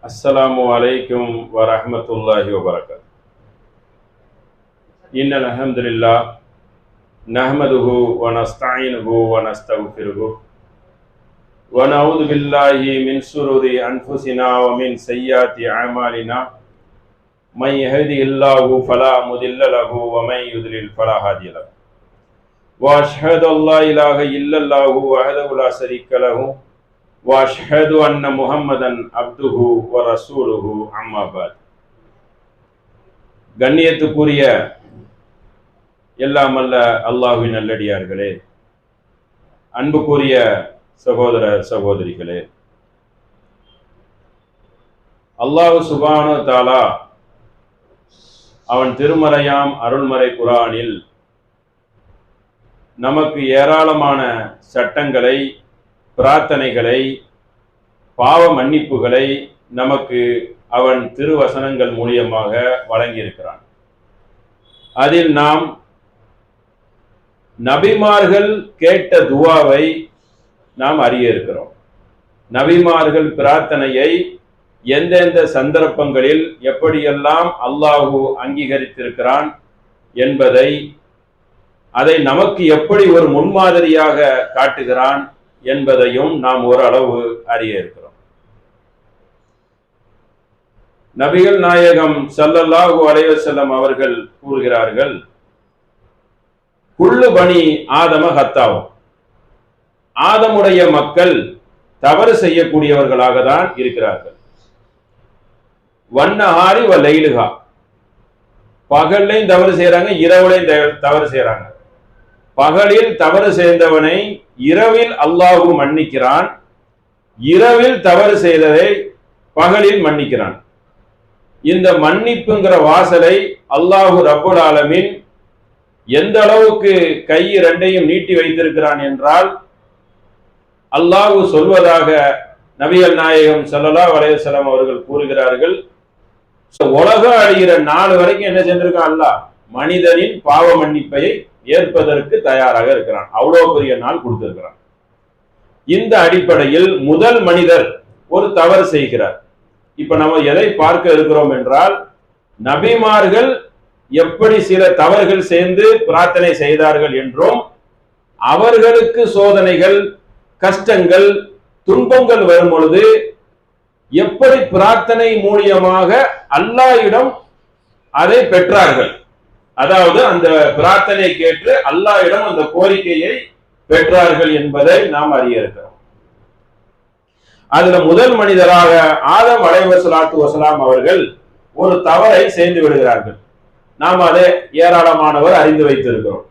अस्सलामु अलैकुम व रहमतुल्लाहि व बरकातुहू। इन्नल हम्दुलिल्लाह नहमदुहु व नस्तईनुहु व नस्तगफिरुहु व नऊज़ु बिल्लाहि मिन शुरूरि अनफुसिना व मिन सय्यिआति अमालिना मन यहदिहिल्लाहु फला मुदिल्ल लहु व मन युद्लिल फला हादिय लहु व अशहदु अल्ला इलाहा इल्लल्लाहु वहदहु ला शरीका लहु वाशहदु अन्न मुहम्मदन अब्दुहु व रसूलुहु अम्मा बाद। கண்ணியத்துக்குரிய எல்லாம் அல்ல அல்லாஹ்வின் நல்லடியார்களே, அன்புக்குரிய சகோதர சகோதரிகளே, அல்லாஹ் சுப்ஹானஹு வ தஆலா அவன் திருமறையாம் அருள்மறை குர்ஆனில் நமக்கு ஏராளமான சட்டங்களை, பிரார்த்தனைகளை, பாவ மன்னிப்புகளை நமக்கு அவன் திருவசனங்கள் மூலியமாக வழங்கியிருக்கிறான். அதில் நாம் நபிமார்கள் கேட்ட துவாவை நாம் அறிய இருக்கிறோம். நபிமார்கள் பிரார்த்தனையை எந்தெந்த சந்தர்ப்பங்களில் எப்படியெல்லாம் அல்லாஹு அங்கீகரித்திருக்கிறான் என்பதை, அதை நமக்கு எப்படி ஒரு முன்மாதிரியாக காட்டுகிறான் என்பதையும் நாம் ஓரளவு அறிய இருக்கிறோம். நபிகள் நாயகம் ஸல்லல்லாஹு அலைஹி வஸல்லம் அவர்கள் கூறுகிறார்கள், குல்லு பனி ஆதம ஹத்தாவும், ஆதமுடைய மக்கள் தவறு செய்யக்கூடியவர்களாக தான் இருக்கிறார்கள். வன்னஹாரி வ லைலுஹா, பகல்லையும் தவறு செய்யறாங்க, இரவுலையும் தவறு செய்யறாங்க. பகலில் தவறு செய்தவனை இரவில் அல்லாஹு மன்னிக்கிறான், இரவில் தவறு செய்ததை பகலில் மன்னிக்கிறான். இந்த மன்னிப்புங்கிற வாசலை அல்லாஹு ரப்புல் ஆலமீன் எந்த அளவுக்கு கை இரண்டையும் நீட்டி வைத்திருக்கிறான் என்றால், அல்லாஹு சொல்வதாக நபிகள் நாயகம் ஸல்லல்லாஹு அலைஹி வஸல்லம் அவர்கள் கூறுகிறார்கள், உலக அழிகிற நாள் வரைக்கும் என்ன செஞ்சிருக்கான் அல்லாஹ், மனிதனின் பாவ மன்னிப்பை ஏற்பதற்கு தயாராக இருக்கிறான். அவ்வளவு பெரிய நாள் கொடுத்திருக்கிறான். இந்த அடிப்படையில் முதல் மனிதர் ஒரு தவறு செய்கிறார். இப்ப நம்ம எதை பார்க்க இருக்கிறோம் என்றால், நபிமார்கள் எப்படி சில தவறுகள் சேர்ந்து பிரார்த்தனை செய்தார்கள் என்றும், அவர்களுக்கு சோதனைகள், கஷ்டங்கள், துன்பங்கள் வரும் பொழுது எப்படி பிரார்த்தனை மூலியமாக அல்லாஹ்விடம் அதை பெற்றார்கள், அதாவது அந்த பிரார்த்தனை கேட்டு அல்லாஹ்விடம் அந்த கோரிக்கையை பெற்றார்கள் என்பதை நாம் அறிய இருக்கிறோம். அதுல முதல் மனிதராக ஆதம் அலைஹிஸ்ஸலாத்து வஸலாம் அவர்கள் ஒரு தவறை செய்து விடுகிறார்கள். நாம் அதை ஏராளமானவர் அறிந்து வைத்திருக்கிறோம்.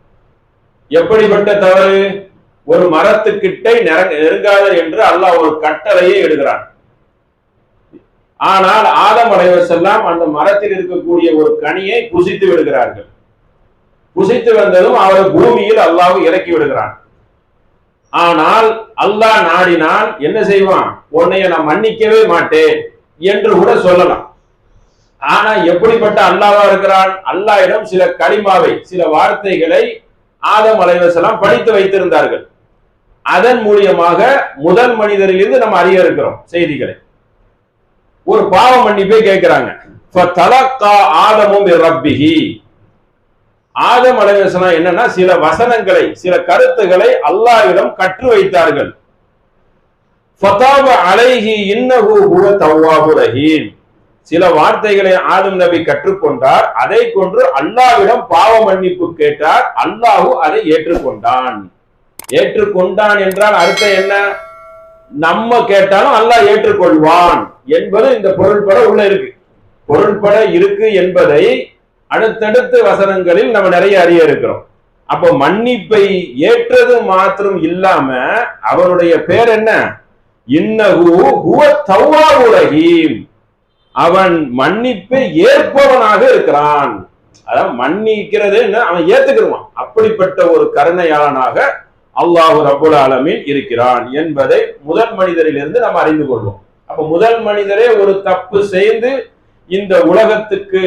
எப்படிப்பட்ட தவறு? ஒரு மரத்துக்கிட்டே நெருங்காத என்று அல்லாஹ் ஒரு கட்டளையை இடுகிறான். ஆனால் ஆதம் அலைஹிஸ்ஸலாம் அந்த மரத்தில் இருக்கக்கூடிய ஒரு கனியை புசித்து விடுகிறார்கள். புசித்து வந்ததும் அவரை பூமியில் அல்லாஹ் இறக்கி விடுகிறான். ஆனால் அல்லாஹ் நாடினால் என்ன செய்வான், உன்னைய நான் மன்னிக்கவே மாட்டேன் என்று கூட சொல்லலாம். ஆனா எப்படிப்பட்ட அல்லாஹ்வா இருக்கிறான், அல்லாஹ்விடம் சில கலிமாவை, சில வார்த்தைகளை ஆதம் அலைஹிஸ்ஸலாம் படித்து வைத்திருந்தார்கள். அதன் மூலியமாக முதல் மனிதரிலிருந்து நம்ம அறிய இருக்கிறோம் செய்திகளை. ஒரு பாவ மன்னிப்பை கேட்கிறாங்க. ஃபதலக்கா ஆதமு மிர் ரப்பிஹி, ஆதம் அலைஹிஸ்ஸலாம் என்னன்னா சில வசனங்களை, சில கருத்துக்களை அல்லாஹ்விடம் கற்று வைத்தார்கள். ஃபதாப அலைஹி இன்னஹு ஹுவ தவ்வாபுர் ரஹீம், சில வார்த்தைகளை ஆதம் நபி கற்றுக்கொண்டார். அதை கொண்டு அல்லாஹ்விடம் பாவ மன்னிப்பு கேட்டார். அல்லாஹ் அதை ஏற்றுக்கொண்டான். ஏற்றுக்கொண்டான் என்றால் அர்த்தம் என்ன? நம்ம கேட்டாலும் அல்லாஹ் ஏற்றுக்கொள்வான் என்பது இந்த பொருள்பட உள்ள இருக்கு. பொருள்பட இருக்கு என்பதை அடுத்தடுத்த வசனங்களில் நம்ம நிறைய அறிய இருக்கிறோம். அப்போ மன்னிப்பை ஏற்றது மாத்திரம் இல்லாம அவருடைய பேர் என்ன? இன்னஹு ஹுவ தவ்வாபுர் ரஹீம், அவன் மன்னிப்பை ஏற்பவனாக இருக்கிறான். அதாவது மன்னிக்கிறது அவன் ஏத்துக்கிறான். அப்படிப்பட்ட ஒரு கருணையாளனாக அல்லாஹ் ரப்புல் ஆலமீன் இருக்கிறான் என்பதை முதல் மனிதரிலிருந்து நாம் அறிந்து கொள்வோம். அப்ப முதல் மனிதரே ஒரு தப்பு செய்து இந்த உலகத்துக்கு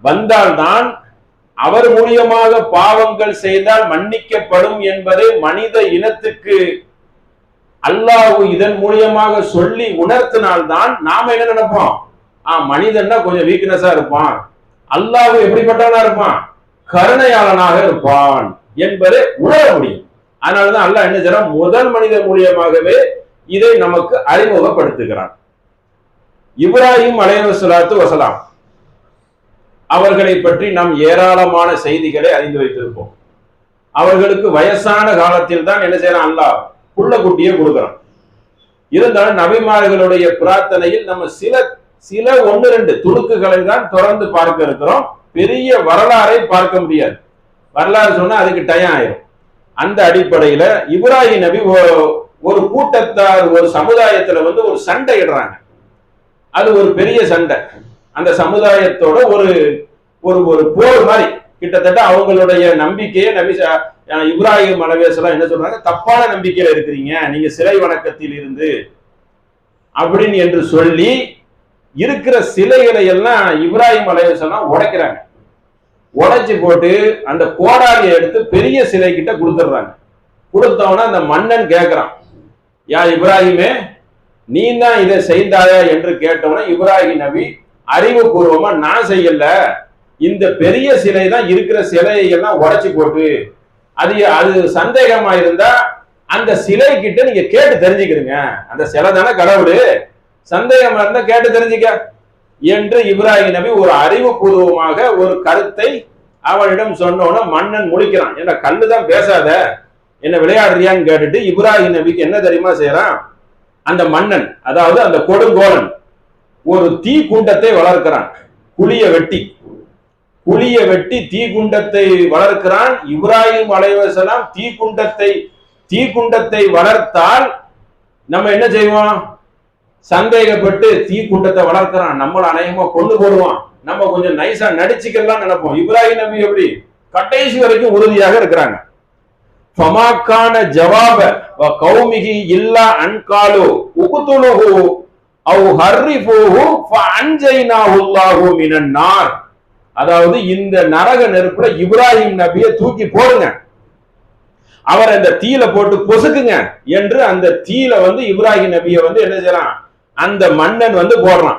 வந்தால்தான் அவர் மூலியமாக பாவங்கள் செய்தால் மன்னிக்கப்படும் என்பதை மனித இனத்துக்கு அல்லாஹ் இதன் மூலியமாக சொல்லி உணர்த்தினால்தான் நாம என்ன நினைப்போம், மனிதன்னா கொஞ்சம் வீக்னஸா இருப்பான், அல்லாஹ் எப்படிப்பட்டவனா இருப்பான், கருணையாளனாக இருப்பான் என்பதை உணர முடியும். அதனாலதான் அல்லாஹ் என்ன செய்யறான், முதல் மனிதன் மூலியமாகவே இதை நமக்கு அறிமுகப்படுத்துகிறான். இப்ராஹிம் அலைஹிஸ்ஸலாத்து வஸலாம் அவர்களை பற்றி நாம் ஏராளமான செய்திகளை அறிந்து வைத்திருப்போம். அவர்களுக்கு வயசான காலத்தில் தான் என்ன செய்யறான், அல்லாஹ் புள்ள குட்டியை கொடுக்கிறான். இருந்தாலும் நபிமார்களுடைய பிரார்த்தனையில் நம்ம சில ஒன்று ரெண்டு துணுக்குகளை தான் தொடர்ந்து பார்க்க இருக்கிறோம். பெரிய வரலாறை பார்க்க முடியாது. வரலாறு சொன்னா அதுக்கு டயம் ஆயிரும். அந்த அடிப்படையில இப்ராஹிம் நபி ஒரு கூட்டத்தார் ஒரு சமுதாயத்துல ஒரு சண்டை இடுறாங்க. அது ஒரு பெரிய சண்டை. அந்த சமுதாயத்தோட ஒரு ஒரு போர் மாதிரி. கிட்டத்தட்ட அவங்களுடைய நம்பிக்கையை நபி இப்ராஹிம் அலைஹிஸ்ஸலாம் என்ன சொல்றாங்க, தப்பான நம்பிக்கையில இருக்கிறீங்க, நீங்க சிலை வணக்கத்தில் இருந்து அப்படின்னு என்று சொல்லி இருக்கிற சிலைகளை எல்லாம் இப்ராஹிம் அலைஹிஸ்ஸலாம் உடைக்கிறாங்க. உடைச்சு போட்டு அந்த கோடாலியை எடுத்து பெரிய சிலை கிட்ட கொடுத்துடுறாங்க. கொடுத்தவன அந்த மன்னன் கேட்கிறான், யா இப்ராஹிமே, நீ தான் இதை செய்தாயா என்று கேட்டவன இப்ராஹிம் நபி அறிவுபூர்வமா, நான் செய்யல, இந்த பெரிய சிலை தான் இருக்கிற சிலையை எல்லாம் உடைச்சு போட்டு அது சந்தேகமா இருந்தா அந்த சிலை கிட்ட நீங்க கேட்டு தெரிஞ்சுக்கிறீங்க, அந்த சிலை தானே கடவுள், சந்தேகமா இருந்தா கேட்டு தெரிஞ்சுக்க என்று இப்ராஹிம் நபி ஒரு அறிவுபூர்வமாக ஒரு கருத்தை அவனிடம் சொன்னோன்னு மன்னன் முழிக்கிறான். என்ன கல்லுதான் பேசாத, என்ன விளையாடுறியான்னு கேட்டுட்டு இப்ராஹிம் நபிக்கு என்ன தெரியுமா செய்யறான், அந்த மன்னன் அதாவது அந்த கொடுங்கோலன் ஒரு தீ குண்டத்தை வளர்க்கிறான். குழிய வெட்டி தீ குண்டத்தை வளர்க்கிறான். இப்ராஹிம் அலைஹிஸ்ஸலாம் தீ குண்டத்தை வளர்த்தால் நம்ம என்ன செய்வோம், சந்தேகப்பட்டு தீ குண்டத்தை வளர்க்கிறான், நம்மள அநேகமா கொண்டு போடுவான், நம்ம கொஞ்சம் நைஸா நடிச்சுக்கலாம் நினைப்போம். இப்ராஹிம் நபி எப்படி கடைசி வரைக்கும் உறுதியாக இருக்கிறாங்க. ஃபமாக்கான ஜவாப வ கௌமிஹி இல்லா அன்காலு உக்துலுஹு அவ் ஹர்ரிஃபூஹு ஃபஅன்ஜைனாஹு அல்லாஹு மினன் நார். அதாவது இந்த நரக நெருப்புல இப்ராஹிம் நபியை தூக்கி போடுங்க, அவர் அந்த தீல போட்டு பொசுக்குங்க என்று அந்த தீல இப்ராஹிம் நபியை என்ன செய்யறான், அந்த மன்னன் போடுறான்.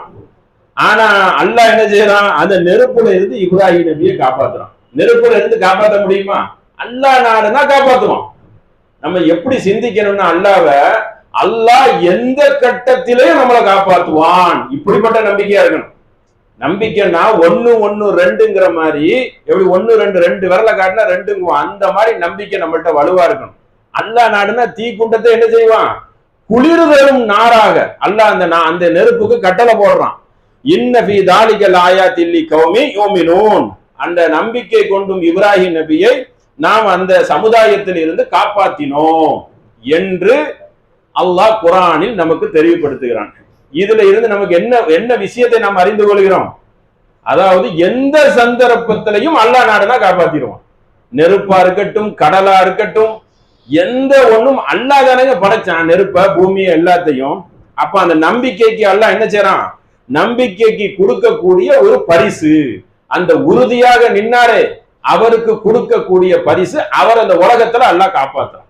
ஆனா அல்லாஹ் என்ன செய்யறான், அந்த நெருப்புல இருந்து இப்ராஹிம் நபியை காப்பாத்துறான். நெருப்புல இருந்து காப்பாற்ற முடியுமா, அல்லாஹ் நாடுனா காப்பாத்துவான். நம்ம எப்படி சிந்திக்கணும்னா, அல்லாஹ் எந்த கட்டத்திலையும் நம்மளை காப்பாத்துவான், இப்படிப்பட்ட நம்பிக்கையா இருக்கணும். நம்பிக்கைன்னா 1 1 2ங்கிற மாதிரி, எப்படி 1 2 2 விரல காட்டினா 2ங்குவான், அந்த மாதிரி நம்பிக்கை நம்மள்ட்ட வலுவா இருக்கணும். அல்லாஹ் நாடுனா தீ குண்டத்தை என்ன செய்வான், குளிர்தரும் நாராக அல்லாஹ் அந்த நெருப்புக்கு கட்டளை போடுறான். இன்ன ஃபீ தாலிகல் ஆயாத்தில் லிகௌமி யுமினூன். அந்த நம்பிக்கை கொண்டும் இப்ராஹிம் நபியை நாம் அந்த சமுதாயத்தில் இருந்து காப்பாத்தினோம் என்று அல்லாஹ் குர்ஆனில் நமக்கு தெளிவுபடுத்துகிறான். இதுல இருந்து நமக்கு என்ன விஷயத்தை நாம் அறிந்து கொள்கிறோம், அதாவது எந்த சந்தர்ப்பத்திலையும் அல்லாஹ் நாடுனா காப்பாத்திடுவான். நெருப்பா இருக்கட்டும், கடலா இருக்கட்டும், எந்த ஒண்ணும் அல்லாஹ் தானங்க படைச்சான், நெருப்ப பூமியை எல்லாத்தையும். அப்ப அந்த நம்பிக்கைக்கு அல்லாஹ் என்ன செய்யறான், நம்பிக்கைக்கு கொடுக்கக்கூடிய ஒரு பரிசு, அந்த உறுதியாக நின்னாரே அவருக்கு கொடுக்கக்கூடிய பரிசு, அவர் அந்த உலகத்துல அல்லாஹ் காப்பாத்துறான்.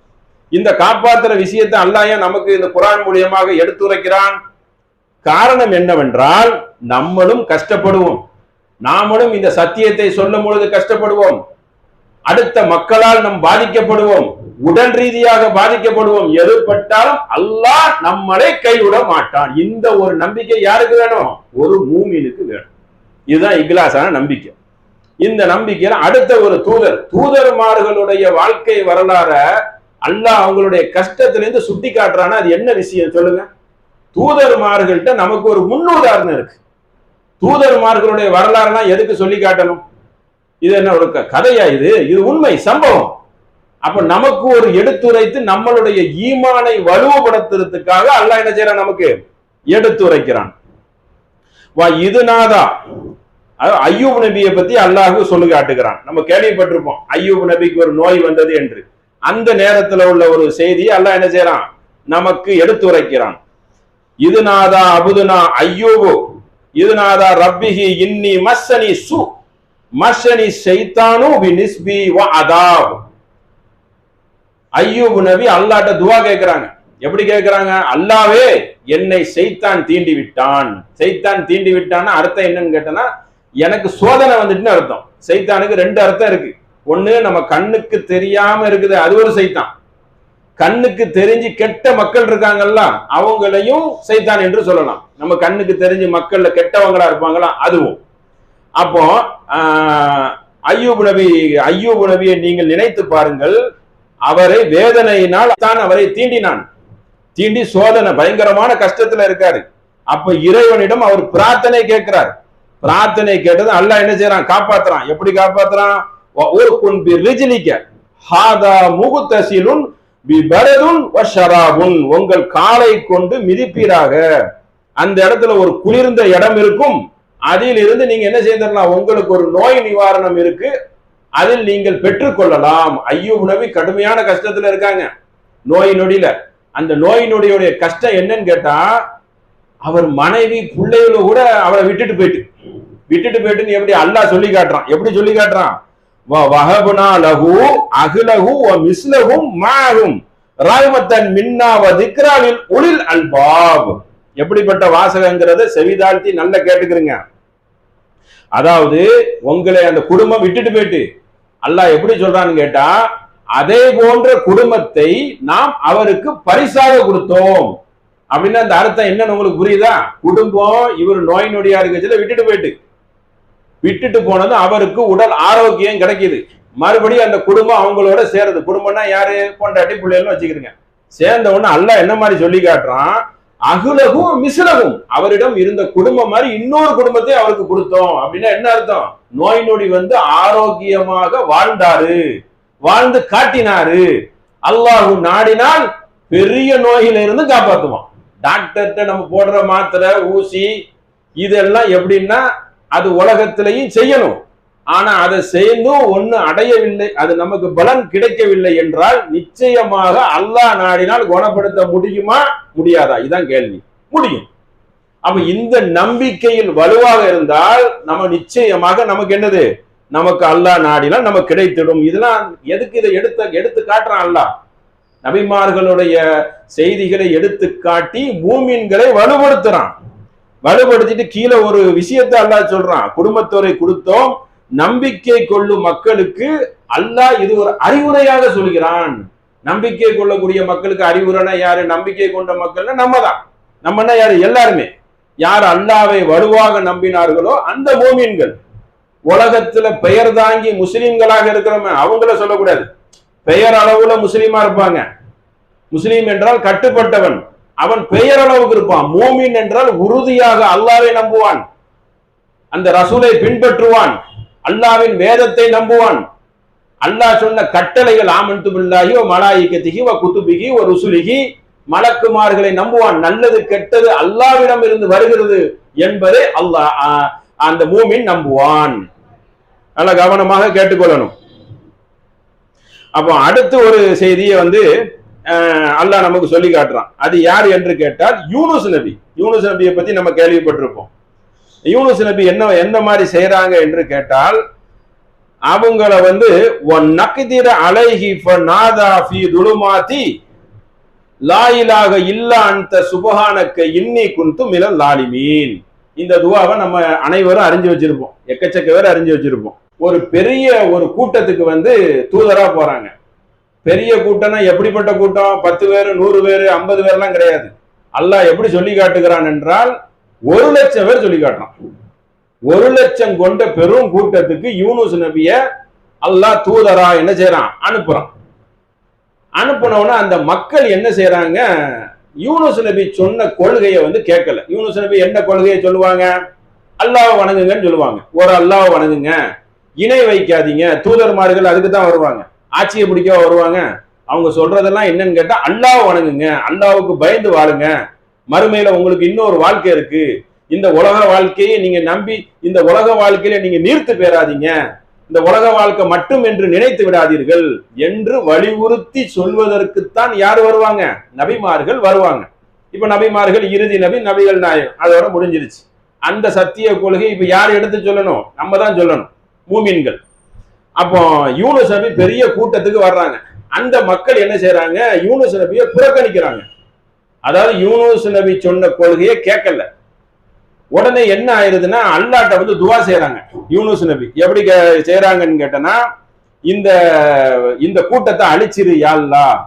இந்த காப்பாத்துற விஷயத்தை அல்லாஹ் ஏன் நமக்கு இந்த குர்ஆன் மூலியமாக எடுத்துரைக்கிறான்? காரணம் என்னவென்றால், நம்மளும் கஷ்டப்படுவோம், நாமளும் இந்த சத்தியத்தை சொல்லும் பொழுது கஷ்டப்படுவோம், அடுத்த மக்களால் நாம் பாதிக்கப்படுவோம், உடல் ரீதியாக பாதிக்கப்படுவோம். எதுப்பட்டாலும் அல்லாஹ் நம்மளை கைவிட மாட்டான். இந்த ஒரு நம்பிக்கை யாருக்கு வேணும், ஒரு மூமினுக்கு வேணும். இதுதான் இக்லாஸான நம்பிக்கை. இந்த நம்பிக்கையில அடுத்த ஒரு தூதர்மார்களுடைய வாழ்க்கை வரலாற அல்லாஹ் அவங்களுடைய கஷ்டத்திலிருந்து சுட்டி காட்டுறான்னா அது என்ன விஷயம் சொல்லுங்க? தூதர்மார்கள்ட்ட நமக்கு ஒரு முன்னுதாரணம் இருக்கு. தூதர்மார்களுடைய வரலாறுலாம் எதுக்கு சொல்லி காட்டணும்? இது என்ன ஒரு கதையா? இது உண்மை சம்பவம். அப்ப நமக்கு ஒரு எடுத்துரைத்து நம்மளுடைய ஈமானை வலுவுபடுத்துறதுக்காக அல்லாஹ் என்ன செய்யறான், நமக்கு எடுத்துரைக்கிறான். இதுநாதா அய்யூப் நபியை பத்தி அல்லாஹ் சொல்லி காட்டுகிறான். நம்ம கேள்விப்பட்டிருப்போம் அய்யூப் நபிக்கு ஒரு நோய் வந்தது என்று. அந்த நேரத்துல உள்ள ஒரு செய்தியை அல்லாஹ் என்ன செய்யறான், நமக்கு எடுத்துரைக்கிறான். இதுநாதா அபுதுனா அய்யூபு இதுநாதா ரப்பிஹி இன்னி மஸ்ஸனி ஷைத்தானு பினிஸ்பி வ அதாப். அய்யூப் நபி அல்லாஹ்ட்ட துஆ கேக்குறாங்க, எப்படி கேட்கிறாங்க? அல்லாவே என்னை சைத்தான் தீண்டி விட்டான். சைத்தான் தீண்டி விட்டான்னா அர்த்தம் என்னன்னு கேட்டனா, எனக்கு சோதனை வந்துட்டுன்னு அர்த்தம். சைத்தானுக்கு ரெண்டு அர்த்தம் இருக்கு. ஒண்ணு, நம்ம கண்ணுக்கு தெரியாம இருக்குது, அது ஒரு சைத்தான். கண்ணுக்கு தெரிஞ்சு கெட்ட மக்கள் இருக்காங்கல்ல, அவங்களையும் சைத்தான் என்று சொல்லலாம். நம்ம கண்ணுக்கு தெரிஞ்சு மக்கள்ல கெட்டவங்களா இருப்பாங்களா, அதுவும். அப்போ அய்யூப் நபியை நீங்கள் நினைத்து பாருங்கள். அவரை வேதனையினால் தான் அவரை தீண்டினான். தீண்டி சோதனை, பயங்கரமான கஷ்டத்துல இருக்காரு. அப்ப இறைவனிடம் அவர் பிரார்த்தனை கேட்கிறார். பிரார்த்தனை கேட்டது அல்லாஹ் என்ன செய்யறான்? காப்பாத்துறான். எப்படி காப்பாத்துறான்? உங்கள் காலை கொண்டு மிதிப்பீராக. அந்த இடத்துல ஒரு குளிர்ந்த இடம் இருக்கும், அதில் இருந்து நீங்க என்ன செய்தரலாம்? உங்களுக்கு ஒரு நோய் நிவாரணம் இருக்கு, அதில் நீங்கள் பெற்றுக்கொள்ளலாம். அய்யூப் நபி கடுமையான கஷ்டத்துல இருக்காங்க, நோய் நொடியில. அந்த நோய் நொடியுடைய கஷ்டம் என்னன்னு கேட்டா, அவர் மனைவி பிள்ளைகளும் கூட அவரை விட்டுட்டு போயிட்டுன்னு எப்படி அல்லாஹ் சொல்லி காட்டுறான்? எப்படி சொல்லி காட்டுறான்? வஹபனா லஹு அஹ்லஹு வ மிஸ்லஹும் மஅஹும் ரஹ்மத்தன் மின்னா வ திக்ரா லில் உலில் அல்பாப். எப்படிப்பட்ட வாசகங்கிறத செவிதாழ்த்தி நல்லா கேட்டுக்கிறீங்க. அதாவது உங்களை அந்த குடும்பம் விட்டுட்டு போயிட்டு அல்லாஹ் எப்படி சொல்றான்னு கேட்டா, அதே போன்ற குடும்பத்தை நாம் அவருக்கு பரிசாக கொடுத்தோம். அப்படின்னு அந்த அர்த்தம் என்னன்னு உங்களுக்கு புரியுதா? குடும்பம் இவர் நோய் நொடியா இருக்கச்சுல விட்டுட்டு போனது அவருக்கு உடல் ஆரோக்கியம் கிடைக்குது. மறுபடியும் அந்த குடும்பம் அவங்களோட சேருது. குடும்பம்னா யாரு? பொண்டாட்டி பிள்ளைகளும் வச்சுக்கிறீங்க. சேர்ந்த உடனே அல்லாஹ் என்ன மாதிரி சொல்லி காட்டுறான்? அகுலகும் மிஸ்லகும், அவரிடம் இருந்த குடும்பம் மாதிரி இன்னொரு குடும்பத்தை அவருக்கு கொடுத்தோம். அப்படின்னா என்ன அர்த்தம்? நோய் நொடி ஆரோக்கியமாக வாழ்ந்தாரு, வாழ்ந்து காட்டினாரு. அல்லாஹ் நாடினால் பெரிய நோயில இருந்து காப்பாத்துவான். டாக்டர்கிட்ட நம்ம போடுற மாத்திரை ஊசி இதெல்லாம் எப்படின்னா, அது உலகத்திலையும் செய்யணும். ஆனா அதை செய்தும் ஒண்ணு அடையவில்லை, அது நமக்கு பலன் கிடைக்கவில்லை என்றால் நிச்சயமாக அல்லாஹ் நாடினால் குணப்படுத்த முடியுமா முடியாதா? இதுதான் கேள்வி. முடியும். அப்ப இந்த நம்பிக்கையில் வலுவாக இருந்தால் நம்ம நிச்சயமாக நமக்கு என்னது? நமக்கு அல்லாஹ் நாடினால் நமக்கு கிடைத்திடும். இதெல்லாம் எதுக்கு இதை எடுத்து காட்டுறான் அல்லாஹ்? நபிமார்களுடைய செய்திகளை எடுத்து காட்டி மூமின்களை வலுப்படுத்துறான். வலுப்படுத்திட்டு கீழே ஒரு விஷயத்தை அல்லாஹ் சொல்றான், குடும்பத்தோரை கொடுத்தோம், நம்பிக்கை கொள்ளும் மக்களுக்கு அல்லாஹ் இது ஒரு அறிவுரையாக சொல்கிறான். நம்பிக்கை கொள்ளக்கூடிய மக்களுக்கு அறிவுரைனா யாரு? நம்பிக்கை கொண்ட மக்கள்னா நம்ம தான். நம்மன்னா யாரு? எல்லாருமே. யார் அல்லாஹ்வை வலுவாக நம்பினார்களோ அந்த மூமின்கள். உலகத்துல பெயர் தாங்கி முஸ்லிம்களாக இருக்கிறவங்க அவங்கள சொல்லக்கூடாது. பெயர் அளவுல முஸ்லீமா இருப்பாங்க. முஸ்லீம் என்றால் கட்டுப்பட்டவன், அவன் பெயர் அளவுக்கு இருப்பான். மூமின் என்றால் உறுதியாக அல்லாஹ்வை நம்புவான், அந்த ரசூலை பின்பற்றுவான், அல்லாஹ்வின் வேதத்தை நம்புவான், அல்லாஹ் சொன்ன கட்டளைகள் ஆமன்து பில்லாஹி வ மலாயிகத்திஹி வ குதுபிஹி வ ருசுலிஹி, மலக்குமார்களை நம்புவான். நல்லது கெட்டது அல்லாஹ்விடம் இருந்து வருகிறது என்பதை அல்லாஹ் அந்த மூமின் நம்புவான். நல்ல கவனமாக கேட்டுக்கொள்ளணும். அப்போ அடுத்து ஒரு செய்தியை அல்லாஹ் நமக்கு சொல்லி காட்டுறான். அது யார் என்று கேட்டால் யூனுஸ் நபி. யூனுஸ் நபியை பத்தி நம்ம கேள்விப்பட்டிருப்போம். யூனுஸ் நபி என்ன மாதிரி செய்யறாங்க என்று கேட்டால், அவங்கள நக்திர அலைஹி ஃபநாதா ஃபீ துலுமாதி லா இலாஹ இல்லா அன்த சுப்ஹானக இன்னி குன்து மினல் லாலிமீன். இந்த துஆவை நம்ம அனைவரும் அறிஞ்சு வச்சிருப்போம், எக்கச்சக்க பேர் அறிஞ்சு வச்சிருப்போம். ஒரு பெரிய ஒரு கூட்டத்துக்கு தூதரா போறாங்க. பெரிய கூட்டம்னா எப்படிப்பட்ட கூட்டம்? 10 பேர் 100 பேர் 50 பேர்லாம் கிடையாது. அல்லாஹ் எப்படி சொல்லி காட்டுகிறான் என்றால் 1,00,000 பேர் சொல்லி காட்டுறான். 1,00,000 கொண்ட பெரும் கூட்டத்துக்கு யூனுஸ் நபிய அல்லாஹ் தூதரா என்ன செய்யறான்? அனுப்புறான். அனுப்புனோன்னா அந்த மக்கள் என்ன செய்யறாங்க? யூனுஸ் நபி சொன்ன கொள்கையை கேட்கல. யூனுஸ் நபி என்ன கொள்கையை சொல்லுவாங்க? அல்லாஹ் வணங்குங்கன்னு சொல்லுவாங்க. ஒரு அல்லாஹ் வணங்குங்க, இணை வைக்காதீங்க. தூதர்மார்கள் அதுக்கு தான் வருவாங்க, ஆட்சியை பிடிக்க வருவாங்க. அவங்க சொல்றதெல்லாம் என்னன்னு கேட்டா, அல்லாஹ் வணங்குங்க, அல்லாஹ்வுக்கு பயந்து வாழுங்க, மறுமையில உங்களுக்கு இன்னொரு வாழ்க்கை இருக்கு, இந்த உலக வாழ்க்கையை நீங்க நம்பி இந்த உலக வாழ்க்கையில நீங்க நீர்த்து பெறாதீங்க, இந்த உலக வாழ்க்கை மட்டும் என்று நினைத்து விடாதீர்கள் என்று வலியுறுத்தி சொல்வதற்குத்தான் யார் வருவாங்க? நபிமார்கள் வருவாங்க. இப்ப நபிமார்கள் இறுதி நபி, நபிகள் நாயகம், அதோட முடிஞ்சிருச்சு. அந்த சத்திய கொள்கை இப்ப யார் எடுத்து சொல்லணும்? நம்ம தான் சொல்லணும், மூமின்கள். அப்போ யூனுஸ் நபி பெரிய கூட்டத்துக்கு வர்றாங்க. அந்த மக்கள் என்ன செய்யறாங்க? யூனுஸ் நபியை புறக்கணிக்கிறாங்க. அதாவது யூனுஸ் நபி சொன்ன கொள்கையை கேட்கல. உடனே என்ன ஆயிருதுன்னா அல்லாட்ட வந்து துவா செய்யறாங்க. யூனுஸ் நபி எப்படி செய்யறாங்கன்னு கேட்டனா, இந்த இந்த கூட்டத்தை அழிச்சிரு யா அல்லாஹ்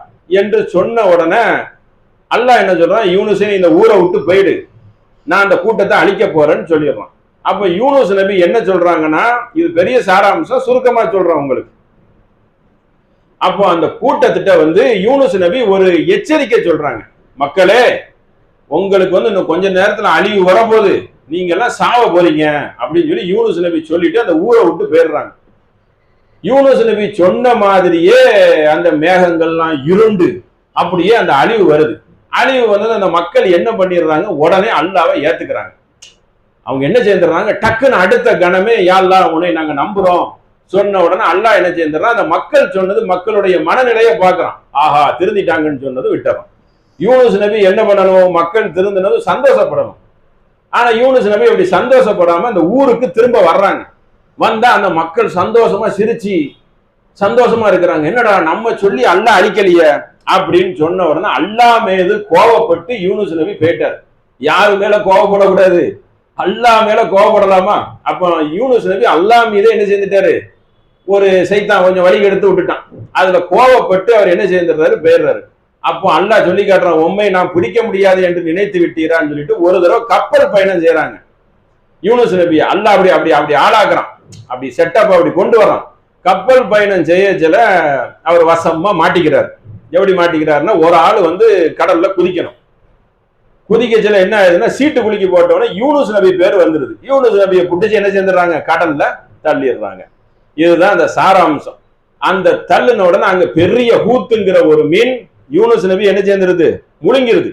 என்று சொன்ன உடனே அல்லாஹ் என்ன சொல்றான், யூனுஸே இந்த ஊரை விட்டு போயிடு, நான் அந்த கூட்டத்தை அழிக்க போறேன்னு சொல்லிடுறான். அப்ப யூனுஸ் நபி என்ன சொல்றாங்கன்னா, இது பெரிய சாராம்சம், சுருக்கமா சொல்றேன் உங்களுக்கு. அப்போ அந்த கூட்டத்திட்ட வந்து யூனுஸ் நபி ஒரு எச்சரிக்கை சொல்றாங்க, மக்களே உங்களுக்கு வந்து இன்னும் கொஞ்ச நேரத்துல அழிவு வரப்போகுது, நீங்க எல்லாம் சாவ போறீங்க அப்படின்னு சொல்லி யூனுஸ் நபி சொல்லிட்டு அந்த ஊரை விட்டு போயிடுறாங்க. யூனுஸ் நபி சொன்ன மாதிரியே அந்த மேகங்கள்லாம் இருண்டு அப்படியே அந்த அழிவு வருது. அழிவு வந்து அந்த மக்கள் என்ன பண்ணிடுறாங்க, உடனே அல்லாவை ஏத்துக்கிறாங்க. அவங்க என்ன செய்யறாங்க, டக்குன்னு அடுத்த கணமே யா அல்லாஹ் உன்னை நாங்க நம்புறோம் சொன்ன உடனே அல்லாஹ் என்ன செய்யறான், அந்த மக்கள் சொன்னது மக்களுடைய மனநிலையை பார்க்கறான். ஆஹா திருந்திட்டாங்கன்னு சொன்னது விட்டுறான். யூனுஸ் நபி என்ன பண்ணணும், மக்கள் திருந்தினது சந்தோஷப்படணும். ஆனா யூனுஸ் நபி அப்படி சந்தோஷப்படாம அந்த ஊருக்கு திரும்ப வர்றாங்க. வந்தா அந்த மக்கள் சந்தோஷமா சிரிச்சு சந்தோஷமா இருக்கிறாங்க. என்னடா நம்ம சொல்லி அல்லாஹ் அழிக்கலையே அப்படின்னு சொன்ன உடனே அல்லாஹ் மீது கோபப்பட்டு யூனுஸ் நபி போயிட்டார். யாரு மேல கோபப்படக்கூடாது, அல்லாஹ் மேல கோபப்படலாமா? அப்ப யூனுஸ் நபி அல்லாஹ் மீதே என்ன செஞ்சுட்டாரு, ஒரு சைத்தான் கொஞ்சம் வழி எடுத்து விட்டுட்டான். அதுல கோபப்பட்டு அவர் என்ன செய்யறாரு, போயிடுறாரு. அப்போ அல்லாஹ் சொல்லி காட்டுறான், உண்மை நான் பிடிக்க முடியாது என்று நினைத்து விட்டீரான்னு சொல்லிட்டு ஒரு தடவை கப்பல் பயணம் செய்யறாங்க. யூனுஸ் நபி அல்லாஹ் அப்படி அப்படி அப்படி ஆளாக்குறான், அப்படி செட்டப் அப்படி கொண்டு வரான். கப்பல் பயணம் செய்யல அவர் வசமா மாட்டிக்கிறார். எப்படி மாட்டிக்கிறாருன்னா, ஒரு ஆள் வந்து கடல்ல குதிக்கணும். குதிக்கச்சல என்ன ஆகுதுன்னா, சீட்டு குலுக்கி போட்டவொடனே யூனுஸ் நபி பேர் வந்துருது. யூனுஸ் நபியை புடிச்சு என்ன செஞ்சிடறாங்க, கடல்ல தள்ளிடுறாங்க. இதுதான் அந்த சாராம்சம். அந்த தள்ளுன உடனே அங்க பெரிய ஹூத்துங்கிற ஒரு மீன் யூனுஸ் நபி என்ன செய்திருது, முழுங்கிருது.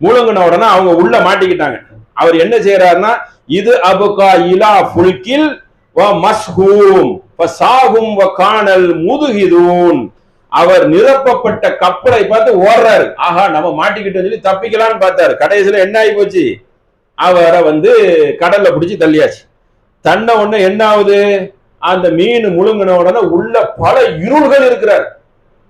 முழுங்கின உடனே அவங்க உள்ள மாட்டிக்கிட்டாங்க. அவர் என்ன செய்யறாருன்னா, இது அபுகா இலா புல்கில் வ மஸ்ஹூம் ஃபசாஹும் வ கானல் முதுஹிதூன். அவர் நிரப்பப்பட்ட கப்பலை பார்த்து ஓடுறாரு. ஆஹா நம்ம மாட்டிக்கிட்டு சொல்லி தப்பிக்கலான்னு பார்த்தாரு. கடைசியில என்ன ஆகி போச்சு, அவரை வந்து கடல்ல பிடிச்சி தள்ளியாச்சு. தன்ன உடனே என்ன ஆகுது, அந்த மீன் முழுங்கின உடனே உள்ள பல இருள்கள் இருக்கிறார்.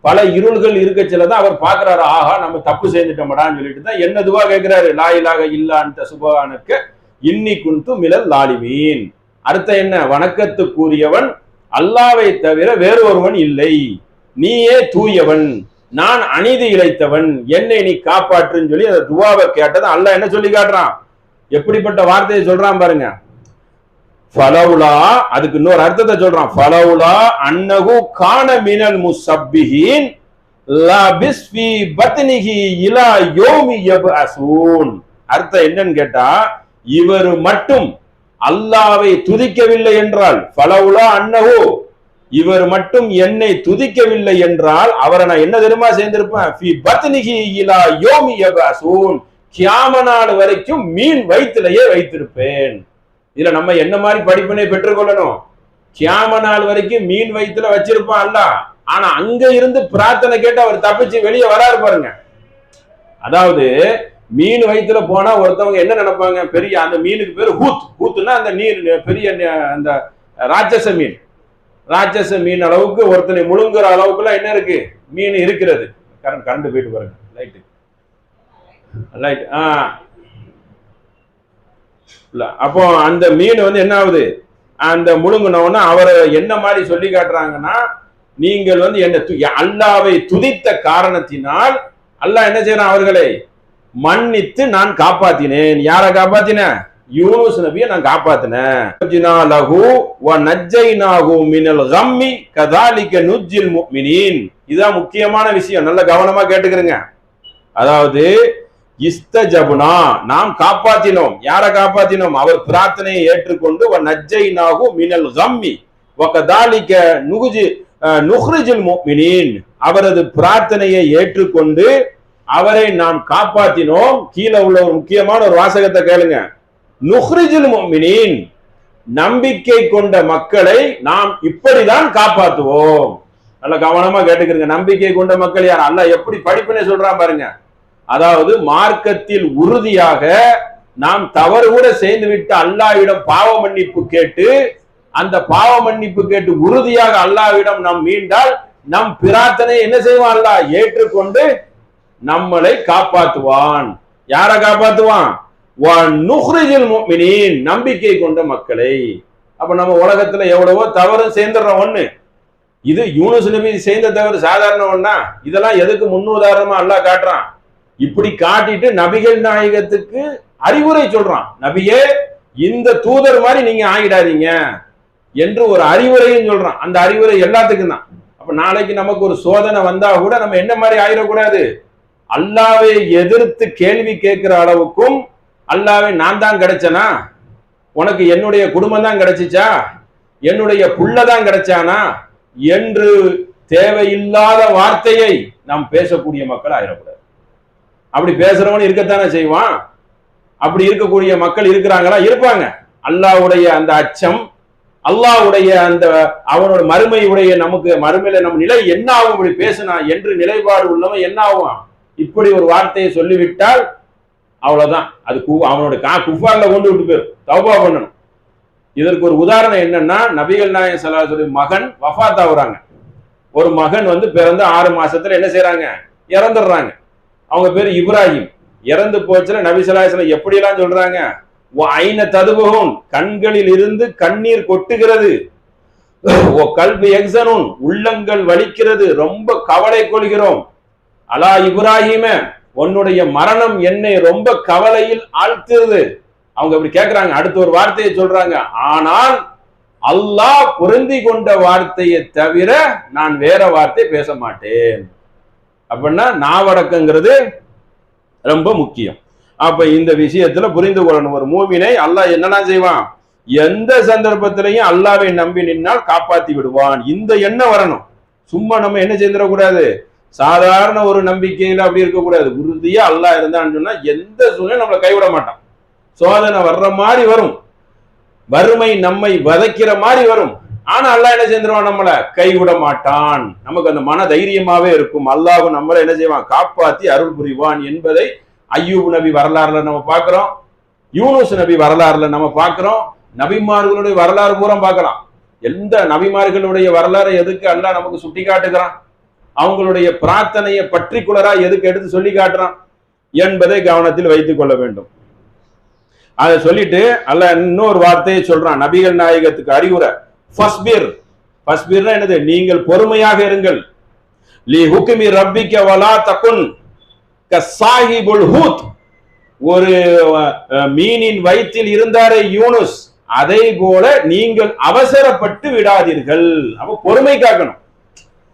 பல இருள்கள் இருக்கச்சிலதான் அவர் பாக்குறாரு, ஆஹா நம்ம தப்பு செய்துட்டோம்டான்னு சொல்லிட்டு தான் என்ன துவா கேட்கிறாரு, லா இலாஹ இல்லா அன்த சுப்ஹானக இன்னி குன்து மினல் லாலிமீன். அர்த்தம் என்ன, வணக்கத்துக்குரியவன் அல்லாவை தவிர வேறு ஒருவன் இல்லை, நீயே தூயவன், நான் அநீதி இழைத்தவன், என்னை நீ காப்பாற்றுன்னு சொல்லி அந்த துவாவை கேட்டது அல்லாஹ் என்ன சொல்லி காட்டுறான், எப்படிப்பட்ட வார்த்தையை சொல்றான் பாருங்க. ஃபலவுலா, அதுக்கு இன்னொரு அர்த்தத்தை சொல்றான், ஃபலவுலா அன்னஹு கான மினல் முஸப்பிஹீன் லபிஸ் ஃபீ பத்னிஹி இலா யௌமி யப்அஸூன். அர்த்தம் என்னன்னு கேட்டா, இவர் மட்டும் அல்லாஹ்வை துதிக்கவில்லை என்றால், ஃபலவுலா அன்னஹு, இவர் மட்டும் என்னை துதிக்கவில்லை என்றால் அவரை நான் என்ன தெரியுமா சேர்ந்திருப்பேன், ஃபீ பத்னிஹி இலா யௌமி யப்அஸூன், கியாம நாள் வரைக்கும் மீன் வயிற்றிலேயே வைத்திருப்பேன். இதுல நம்ம என்ன மாதிரி படிப்பினை பெற்றுக்கொள்ளணும், கியாம நாள் வரைக்கும் மீன் வயிற்றுல வச்சிருப்பான் அல்லாஹ். ஆனா அங்க இருந்து பிரார்த்தனை கேட்டு அவர் தப்பிச்சு வெளியே வராரு பாருங்க. அதாவது மீன் வயிற்றுல போனா ஒருத்தவங்க என்ன நினைப்பாங்க, பெரிய அந்த மீனுக்கு பேரு ஹூத். ஹூத்துனா அந்த நீர் பெரிய அந்த ராட்சச மீன். ராட்சச மீன் அளவுக்கு ஒருத்தனை முழுங்குற அளவுக்கு எல்லாம் என்ன இருக்கு, மீன் இருக்கிறது. கரண்ட் போயிட்டு பாருங்க, லைட் லைட் அப்போ அந்த மீன் வந்து என்ன ஆகுது, அந்த முழுங்கினவன அவரை என்ன மாதிரி சொல்லி காட்டுறாங்கன்னா, நீங்கள் வந்து என்ன அல்லாவை துதித்த காரணத்தினால் அல்லாஹ் என்ன செய்யறான், அவர்களை மன்னித்து நான் காப்பாத்தினேன். யாரை காப்பாத்தினேன், யூனுஸ் நபியை நான் காப்பாத்தினேன். இதுதான் முக்கியமான விஷயம், நல்ல கவனமா கேட்டுக்கிறங்க. அதாவது இஸ்தஜப்னா, நாம் காப்பாத்தினோம். யாரை காப்பாத்தினோம், அவர் பிரார்த்தனையை ஏற்றுக்கொண்டு நஜ்ஜைனாஹு மினல் கம்மி வகதாலிக நுஹ்ரிஜுல் முஃமினீன், அவரது பிரார்த்தனையை ஏற்றுக்கொண்டு அவரை நாம் காப்பாத்தினோம். கீழே உள்ள ஒரு முக்கியமான ஒரு வாசகத்தை கேளுங்க, நுஹ்ரிஜுல் முஃமினீன், நம்பிக்கை கொண்ட மக்களை நாம் இப்படிதான் காப்பாற்றுவோம். நல்ல கவனமா கேட்டுக்கிறங்க. நம்பிக்கை கொண்ட மக்கள் யார், அல்லாஹ் எப்படி படிப்பினை சொல்றான் பாருங்க. அதாவது மார்க்கத்தில் உறுதியாக நாம் தவறு கூட செய்து விட்டு அல்லாஹ்விடம் பாவ மன்னிப்பு கேட்டு, அந்த பாவ மன்னிப்பு கேட்டு உறுதியாக அல்லாஹ்விடம் நாம் மீண்டால் நம் பிரார்த்தனை என்ன செய்வோம், அல்லாஹ் ஏற்றுக்கொண்டு நம்மளை காப்பாற்றுவான். யாரை காப்பாற்றுவான்? நம்பிக்கை கொண்ட மக்களை. அப்ப நம்ம உலகத்துல எவ்வளவோ தவறு சேர்ந்துடுறோம். ஒண்ணு இது யூனுஸ் நபி செய்த தவறு சாதாரண ஒண்ணா? இதெல்லாம் எதுக்கு முன்னுதாரணமா அல்லாஹ் காட்டுறான்? இப்படி காட்டிட்டு நபிகள் நாயகத்துக்கு அறிவுரை சொல்றான். நபியே, இந்த தூதர் மாதிரி நீங்க ஆகிடாதீங்க என்று ஒரு அறிவுரையும் சொல்றான். அந்த அறிவுரை எல்லாத்துக்கும் தான். அப்ப நாளைக்கு நமக்கு ஒரு சோதனை வந்தா கூட நம்ம என்ன மாதிரி ஆயிடக்கூடாது? அல்லாவை எதிர்த்து கேள்வி கேட்கிற அளவுக்கும், அல்லாவே நான் தான் கிடைச்சனா, உனக்கு என்னுடைய குடும்பம் தான் கிடைச்சிச்சா, என்னுடைய புள்ளதான் கிடைச்சானா என்று தேவையில்லாத வார்த்தையை நாம் பேசக்கூடிய மக்கள் ஆயிடக்கூடாது. அப்படி பேசுறவன் இருக்கத்தானே செய்வான். அப்படி இருக்கக்கூடிய மக்கள் இருக்கிறாங்களா? இருப்பாங்க. அல்லாஹ்வுடைய அந்த அச்சம், அல்லாஹ்வுடைய அந்த அவனோட மறுமையுடைய நமக்கு மறுமையில நம்ம நிலை என்ன ஆகும் இப்படி பேசினா என்று நிலைப்பாடு உள்ளவன் என்ன ஆகும்? இப்படி ஒரு வார்த்தையை சொல்லிவிட்டால் அவ்வளவுதான். அது அவனோட குஃபார்ல கொண்டு விட்டு போயிடும். தௌபா பண்ணணும். இதற்கு ஒரு உதாரணம் என்னன்னா, நபிகள் நாயகம் ஸல்லல்லாஹு அலைஹி வஸல்லம் மகன் வஃபாத் ஆகுறாங்க. ஒரு மகன் பிறந்த 6 மாசத்துல என்ன செய்யறாங்க? இறந்துடுறாங்க. அவங்க பேரு இப்ராஹிம். இறந்து போச்சுல நபி ஸல்லல்லாஹு அலைஹி வஸல்லம் எப்படி எல்லாம் சொல்றாங்க? ஐன ததுபுன், கண்களில் இருந்து கண்ணீர் கொட்டுகிறது. கல்பி எக்ஸனுன், உள்ளங்கள் வலிக்கிறது, ரொம்ப கவலை கொள்கிறோம். அலா இப்ராஹிம, உன்னுடைய மரணம் என்னை ரொம்ப கவலையில் ஆழ்த்துறது. அவங்க அப்படி கேட்கிறாங்க. அடுத்த ஒரு வார்த்தையை சொல்றாங்க, ஆனால் அல்லாஹ் பொருந்தி கொண்ட வார்த்தையை தவிர நான் வேற வார்த்தை பேச மாட்டேன். அப்படின்னா நாவடக்கங்கிறது ரொம்ப முக்கியம். அப்ப இந்த விஷயத்துல புரிந்து கொள்ளணும். ஒரு மூமினை அல்லாஹ் என்னெல்லாம் செய்வான்? எந்த சந்தர்ப்பத்திலையும் அல்லாவை நம்பி நின்னால் காப்பாத்தி விடுவான். இந்த எண்ணம் வரணும். சும்மா நம்ம என்ன செய்திடக்கூடாது? சாதாரண ஒரு நம்பிக்கையில அப்படி இருக்கக்கூடாது. உறுதியா அல்லாஹ் இருந்தான்னு சொன்னா எந்த சூழ்நிலை நம்மளை கைவிட மாட்டான். சோதனை வர்ற மாதிரி வரும், வறுமை நம்மை வதைக்கிற மாதிரி வரும். ஆனா அல்லாஹ் என்ன செஞ்சிருவான்? நம்மளை கைவிட மாட்டான். நமக்கு அந்த மன தைரியமாவே இருக்கும். அல்லாஹ் நம்மளை என்ன செய்வான்? காப்பாத்தி அருள் புரிவான் என்பதை அய்யூப் நபி வரலாறுல நம்ம பார்க்கிறோம், யூனுஸ் நபி வரலாறுல நம்ம பார்க்கிறோம், நபிமார்களுடைய வரலாறு பூரா பார்க்கலாம். எந்த நபிமார்களுடைய வரலாறு எதுக்கு அல்லாஹ் நமக்கு சுட்டி காட்டுகிறான்? அவங்களுடைய பிரார்த்தனையை பர்டிகுலரா எதுக்கு எடுத்து சொல்லி காட்டுறான் என்பதை கவனத்தில் வைத்துக் கொள்ள வேண்டும். அதை சொல்லிட்டு அல்லாஹ் இன்னொரு வார்த்தையை சொல்றான் நபிகள் நாயகத்துக்கு அறிவுரை. ஃபஸ்பிர், ஃபஸ்பிர்னா என்னது? நீங்கள் பொறுமையாக இருங்கள். லி ஹுக்மி ரப்பிக வலா தகுன் கஸாஹிபுல் ஹூத், ஒரு மீனின் வயிற்றில் இருந்தாரே யூனுஸ், அதை போல நீங்கள் அவசரப்பட்டு விடாதீர்கள். அப்ப பொறுமை காக்கணும்.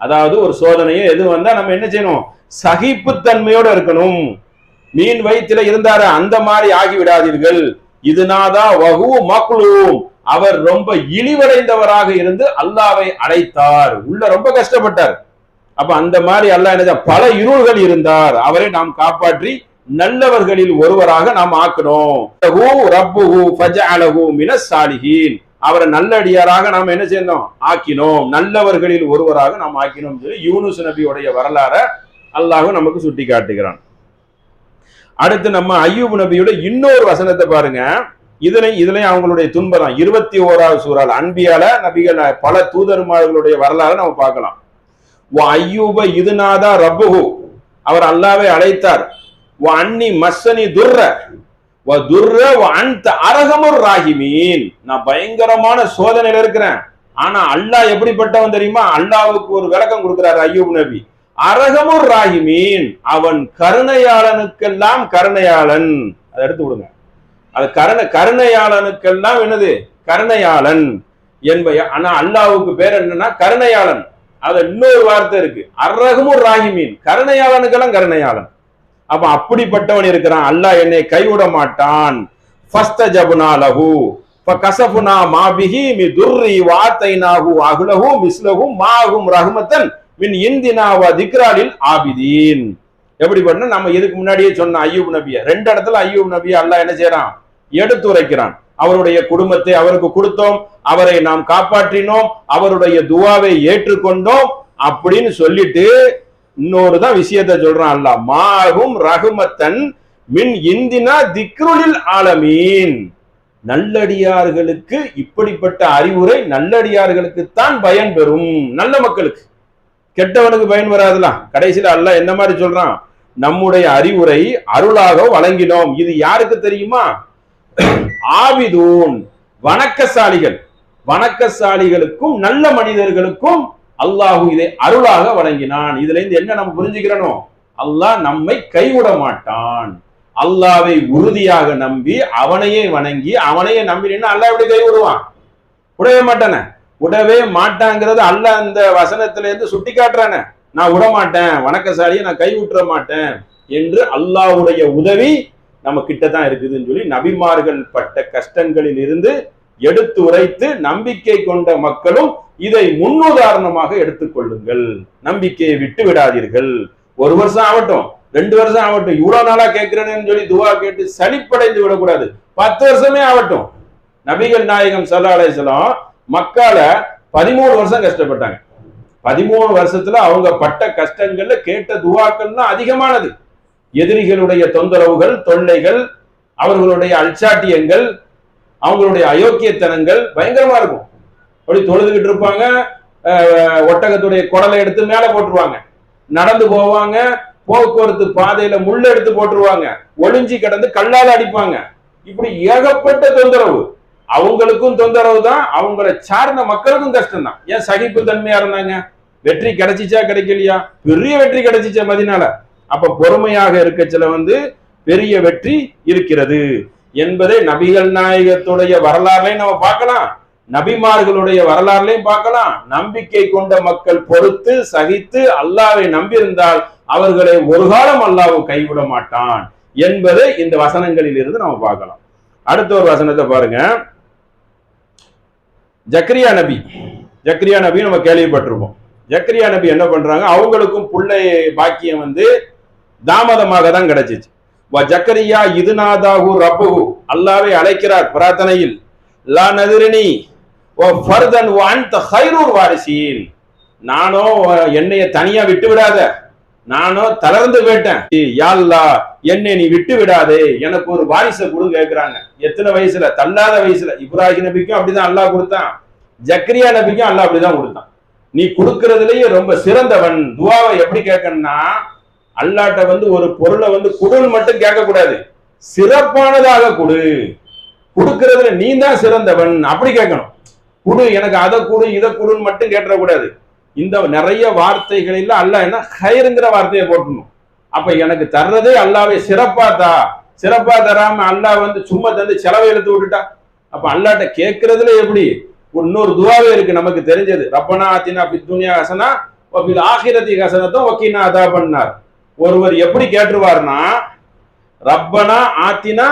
அதாவது ஒரு சோதனையை எது வந்தா நம்ம என்ன செய்யணும்? சகிப்புத்தன்மையோட இருக்கணும். மீன் வயிற்றில இருந்தார அந்த மாதிரி ஆகி விடாதீர்கள். இதுனாதா வஹு மக்லூம், அவர் ரொம்ப இழிவடைந்தவராக இருந்து அல்லாவை அழைத்தார், உள்ள ரொம்ப கஷ்டப்பட்டார். அப்ப அந்த மாதிரி அல்லாஹ் என்ன, பல இருள்கள் இருந்தார், அவரை நாம் காப்பாற்றி நல்லவர்களில் ஒருவராக நாம் ஆக்கணும். அவரை நல்லடியாராக நாம் என்ன செய்யணும்? ஆக்கினோம், நல்லவர்களில் ஒருவராக நாம் ஆக்கினோம் சொல்லி யூனுஸ் நபியுடைய வரலாற அல்லாஹ் நமக்கு சுட்டி காட்டுகிறான். அடுத்து நம்ம அய்யூப் நபியோட இன்னொரு வசனத்தை பாருங்க. இதுலயும் அவங்களுடைய துன்பம் 21வது சூறால அன்பியால நபிகள் பல தூதர்மார்களுடைய வரலாறு நம்ம பார்க்கலாம். அய்யூப இதுநாதா ரப்புஹு, அவர் அல்லாவை அழைத்தார். அன்னி மஸ்ஸனி துர்ர வ துர்ர வ அன்த அரஹமுர் ராஹிமீன், நான் பயங்கரமான சோதனையில இருக்கிறேன். ஆனா அல்லாஹ் எப்படிப்பட்டவன் தெரியுமா? அல்லாஹ்வுக்கு ஒரு விளக்கம் கொடுக்கிறார் அய்யூப் நபி. அரஹமுர் ராஹிமீன், அவன் கருணையாளனுக்கெல்லாம் கருணையாளன். அதை எடுத்து விடுங்க. அது கருணையாளனுக்கெல்லாம் என்னது? கருணையாளன் என்ப. ஆனா அல்லாஹ்வுக்கு பேர் என்னன்னா கருணையாளன். அது இன்னொரு வார்த்தை இருக்கு, அரஹமுர் ராஹிமீன், கருணையாளனுக்கெல்லாம் கருணையாளன். அப்ப அப்படிப்பட்டவன் இருக்கிறான். அல்லாஹ் என்னை கைவிட மாட்டான். ஃபஸ்தஜப்னா லஹு ஃபகஸஃப்னா மா பிஹி மி துர்ரி வஆதைனாஹு அஹ்லஹு மிஸ்லஹு மாஹும் ரஹ்மத்தன் மின் இந்தினா வ திக்ராலில் ஆபிதீன். எப்படி பண்ண நம்ம இதுக்கு முன்னாடியே சொன்ன அய்யூப் நபியை 2 இடத்துல அய்யூப் நபியை அல்லாஹ் என்ன செய்யறான்? எடுத்துரைக்கிறான். அவருடைய குடும்பத்தை அவருக்கு கொடுத்தோம், அவரை நாம் காப்பாற்றினோம், அவருடைய துவாவை ஏற்றுக்கொண்டோம் அப்படின்னு சொல்லிட்டு இன்னொரு தான் விஷயத்தை சொல்றான் அல்லாஹ். மாஹும் ரஹ்மத்தன் மின் இந்தினா திக்ருலில் ஆலமீன். நல்லடியார்களுக்கு இப்படிப்பட்ட அறிவுரை நல்லடியார்களுக்கு தான் பயன் பெறும், நல்ல மக்களுக்கு. கெட்டவனுக்கு பயன் வராதுலாம். கடைசியில அல்லாஹ் என்ன மாதிரி சொல்றான்? நம்முடைய அறிவுரை அருளாக வழங்கினோம். இது யாருக்கு தெரியுமா? ஆபிதூன், வணக்கசாலிகள், வணக்கசாலிகளுக்கும் நல்ல மனிதர்களுக்கும் அல்லாஹு இதை அருளாக வழங்கினான். இதுல இருந்து என்ன நம்ம புரிஞ்சுக்கிறோம்? அல்லாஹ் நம்மை கைவிட மாட்டான். அல்லாவை உறுதியாக நம்பி அவனையே வணங்கி அவனையே நம்பினா அல்லாஹ் எப்படி கைவிடுவான்? விடவே மாட்டானே. விடவே மாட்டாங்கிறது அல்லாஹ் அந்த வசனத்துல இருந்து சுட்டி காட்டுறானே. நான் விட மாட்டேன், வணக்கசாலியை நான் கைவிட்டுற மாட்டேன் என்று அல்லாஹ்வுடைய உதவி நம்ம கிட்ட தான் இருக்குதுன்னு சொல்லி நபிமார்கள் பட்ட கஷ்டங்களில் இருந்து எடுத்து உரைத்து நம்பிக்கை கொண்ட மக்களும் இதை முன்னுதாரணமாக எடுத்துக்கொள்ளுங்கள். நம்பிக்கையை விட்டு விடாதீர்கள். 1 வருஷம் ஆகட்டும், 2 வருஷம் ஆகட்டும், இவ்வளவு நாளா கேட்கிறேன்னு சொல்லி துவா கேட்டு சலிப்படைந்து விடக்கூடாது. 10 வருஷமே ஆகட்டும். நபிகள் நாயகம் ஸல்லல்லாஹு அலைஹி வஸல்லம் மக்கால 13 வருஷம் கஷ்டப்பட்டாங்க. 13 வருஷத்துல அவங்க பட்ட கஷ்டங்கள்ல கேட்ட துவாக்கள் தான் அதிகமானது. எதிரிகளுடைய தொந்தரவுகள், தொல்லைகள், அவர்களுடைய அல்சாட்டியங்கள், அவங்களுடைய அயோக்கியத்தனங்கள் பயங்கரமா இருக்கும். அப்படி தொழுதுகிட்டு இருப்பாங்க, ஒட்டகத்துடைய குடலை எடுத்து மேல போட்டுருவாங்க, நடந்து போவாங்க, போக்குவரத்து பாதையில முள்ள எடுத்து போட்டுருவாங்க, ஒளிஞ்சி கிடந்து கல்லால அடிப்பாங்க. இப்படி ஏகப்பட்ட தொந்தரவு. அவங்களுக்கும் தொந்தரவு தான், அவங்களை சார்ந்த மக்களுக்கும் கஷ்டம் தான். ஏன் சகிப்பு தன்மையா இருந்தாங்க? வெற்றி கிடைச்சிச்சா கிடைக்கலையா? பெரிய வெற்றி கிடைச்சிச்சா மதினால. அப்ப பொறுமையாக இருக்கச்சல பெரிய வெற்றி இருக்கிறது என்பதை நபிகள் நாயகத்துடைய வரலாறுலையும் நம்ம பார்க்கலாம், நபிமார்களுடைய வரலாறுலையும் பார்க்கலாம். நம்பிக்கை கொண்ட மக்கள் பொறுத்து சகித்து அல்லாஹ்வை நம்பியிருந்தால் அவர்களை ஒரு காலம் அல்லாஹ் கைவிட மாட்டான் என்பதை இந்த வசனங்களில் இருந்து நம்ம பார்க்கலாம். அடுத்த ஒரு வசனத்தை பாருங்க. ஜக்கரியா நபி நம்ம கேள்விப்பட்டிருப்போம். ஜக்கரியா நபி என்ன பண்றாங்க? அவங்களுக்கும் புள்ளை பாக்கியம் தாமதமாக தான் கிடைச்சிச்சு. ஜக்கரியா இதுநாதாகு ரப்புஹு, அல்லாஹ்வை அழைக்கிறார் பிரார்த்தனையில். லா நதிரினி வ ஃபர்தன் வ அன்த கைருல் வாரிசீன், நானோ என்னைய தனியா விட்டு விடாத, நானோ தளர்ந்து போயிட்டேன், யா அல்லாஹ் என்னை நீ விட்டு விடாதே, எனக்கு ஒரு வாரிசை கொடுன்னு கேட்கிறாங்க. எத்தனை வயசுல? தள்ளாத வயசுல. இப்ராஹிம் நபிக்கும் அப்படிதான் அல்லாஹ் கொடுத்தான், ஜக்கரியா நபிக்கும் அல்லாஹ் அப்படிதான் கொடுத்தான். நீ கொடுக்கறதுலயே ரொம்ப சிறந்தவன். துவாவை எப்படி கேட்கணும்னா, அல்லாட்ட ஒரு பொருளை குடுன்னு மட்டும் கேட்க கூடாது, சிறப்பானதாக கொடு, கொடுக்கறதுல நீ தான் சிறந்தவன் அப்படி கேட்கணும். குடு, எனக்கு அதை கொடு இதை கொடுன்னு மட்டும் கேட்டக்கூடாது. இந்த நிறைய வார்த்தைகளில் அல்லாஹ் என்ன ஹைருங்கிற வார்த்தையை போட்டணும். அப்ப எனக்கு தர்றதே அல்லாஹ்வை சிறப்பா தராம அல்லாஹ் சும்மா தந்து செலவை எடுத்து விட்டுட்டா, அப்ப அல்லாட்ட கேட்கறதுல எப்படி? இன்னொரு துவாவே இருக்கு நமக்கு தெரிஞ்சது, ரப்பனா ஆத்தினா ஃபித் துன்யா ஹஸனா வ ஃபில் ஆখিরাতি ஹஸனத்தும் வ கினா அதாபன்னார். ஒருவர் எப்படி கேட்டுருவார்னா, ரப்பனா ஆத்தினா